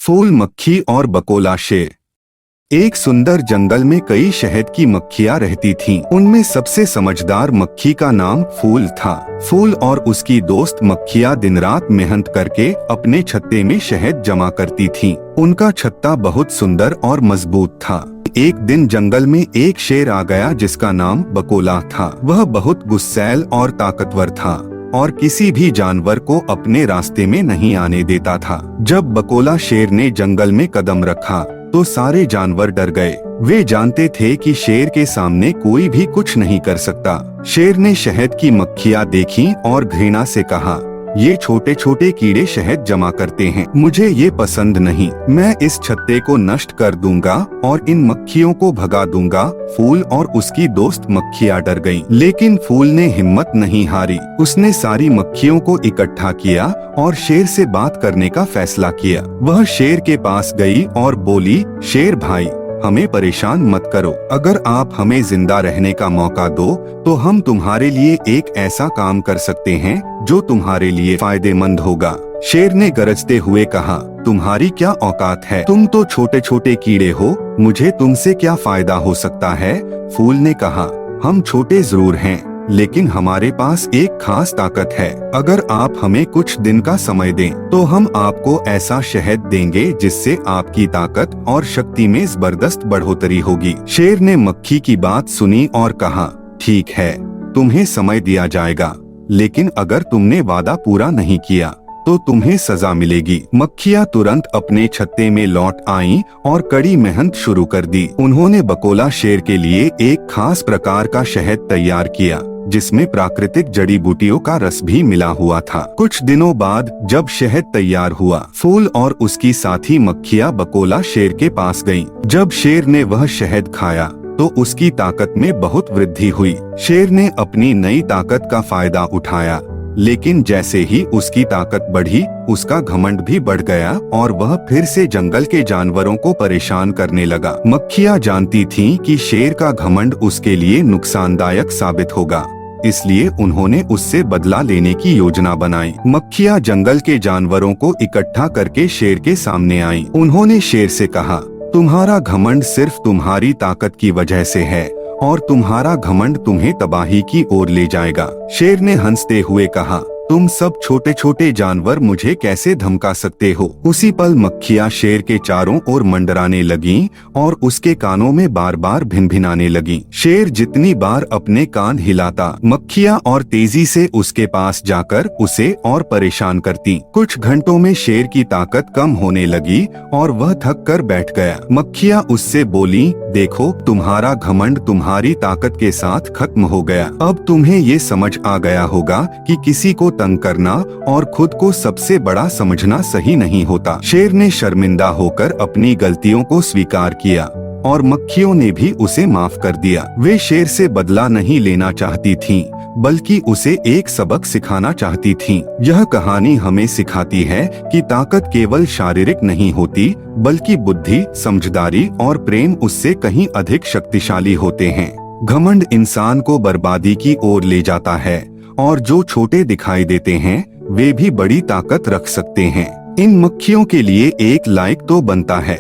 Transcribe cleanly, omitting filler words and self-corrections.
फूल मक्खी और बकोला शेर। एक सुंदर जंगल में कई शहद की मक्खियां रहती थीं। उनमें सबसे समझदार मक्खी का नाम फूल था। फूल और उसकी दोस्त मक्खियां दिन रात मेहनत करके अपने छत्ते में शहद जमा करती थीं। उनका छत्ता बहुत सुंदर और मजबूत था। एक दिन जंगल में एक शेर आ गया जिसका नाम बकोला था। वह बहुत गुस्सैल और ताकतवर था और किसी भी जानवर को अपने रास्ते में नहीं आने देता था। जब बकोला शेर ने जंगल में कदम रखा तो सारे जानवर डर गए। वे जानते थे कि शेर के सामने कोई भी कुछ नहीं कर सकता। शेर ने शहद की मक्खियां देखी और घृणा से कहा, ये छोटे छोटे कीड़े शहद जमा करते हैं, मुझे ये पसंद नहीं। मैं इस छत्ते को नष्ट कर दूंगा और इन मक्खियों को भगा दूंगा। फूल और उसकी दोस्त मक्खियां डर गईं, लेकिन फूल ने हिम्मत नहीं हारी। उसने सारी मक्खियों को इकट्ठा किया और शेर से बात करने का फैसला किया। वह शेर के पास गई और बोली, शेर भाई, हमें परेशान मत करो। अगर आप हमें जिंदा रहने का मौका दो तो हम तुम्हारे लिए एक ऐसा काम कर सकते हैं जो तुम्हारे लिए फायदेमंद होगा। शेर ने गरजते हुए कहा, तुम्हारी क्या औकात है? तुम तो छोटे छोटे कीड़े हो, मुझे तुमसे क्या फायदा हो सकता है? फूल ने कहा, हम छोटे जरूर हैं, लेकिन हमारे पास एक खास ताकत है। अगर आप हमें कुछ दिन का समय दें तो हम आपको ऐसा शहद देंगे जिससे आपकी ताकत और शक्ति में जबरदस्त बढ़ोतरी होगी। शेर ने मक्खी की बात सुनी और कहा, ठीक है, तुम्हें समय दिया जाएगा, लेकिन अगर तुमने वादा पूरा नहीं किया तो तुम्हें सजा मिलेगी। मक्खियां तुरंत अपने छत्ते में लौट आईं और कड़ी मेहनत शुरू कर दी। उन्होंने बकोला शेर के लिए एक खास प्रकार का शहद तैयार किया जिसमें प्राकृतिक जड़ी बूटियों का रस भी मिला हुआ था। कुछ दिनों बाद जब शहद तैयार हुआ, फूल और उसकी साथी मक्खियां बकोला शेर के पास गईं। जब शेर ने वह शहद खाया तो उसकी ताकत में बहुत वृद्धि हुई। शेर ने अपनी नई ताकत का फायदा उठाया, लेकिन जैसे ही उसकी ताकत बढ़ी, उसका घमंड भी बढ़ गया और वह फिर से जंगल के जानवरों को परेशान करने लगा। मक्खियां जानती थीं कि शेर का घमंड उसके लिए नुकसानदायक साबित होगा, इसलिए उन्होंने उससे बदला लेने की योजना बनाई। मक्खियां जंगल के जानवरों को इकट्ठा करके शेर के सामने आईं। उन्होंने शेर से कहा, तुम्हारा घमंड सिर्फ तुम्हारी ताकत की वजह से है और तुम्हारा घमंड तुम्हें तबाही की ओर ले जाएगा। शेर ने हंसते हुए कहा, तुम सब छोटे छोटे जानवर मुझे कैसे धमका सकते हो? उसी पल मक्खियां शेर के चारों ओर मंडराने लगीं और उसके कानों में बार बार भिनभिनाने लगीं। शेर जितनी बार अपने कान हिलाता, मक्खियां और तेजी से उसके पास जाकर उसे और परेशान करती। कुछ घंटों में शेर की ताकत कम होने लगी और वह थक कर बैठ गया। मक्खियां उससे बोली, देखो, तुम्हारा घमंड तुम्हारी ताकत के साथ खत्म हो गया। अब तुम्हें ये समझ आ गया होगा कि किसी को तंग करना और खुद को सबसे बड़ा समझना सही नहीं होता। शेर ने शर्मिंदा होकर अपनी गलतियों को स्वीकार किया और मक्खियों ने भी उसे माफ कर दिया। वे शेर से बदला नहीं लेना चाहती थीं, बल्कि उसे एक सबक सिखाना चाहती थीं। यह कहानी हमें सिखाती है कि ताकत केवल शारीरिक नहीं होती, बल्कि बुद्धि, समझदारी और प्रेम उससे कहीं अधिक शक्तिशाली होते हैं। घमंड इंसान को बर्बादी की ओर ले जाता है और जो छोटे दिखाई देते हैं वे भी बड़ी ताकत रख सकते हैं। इन मक्खियों के लिए एक लाइक तो बनता है।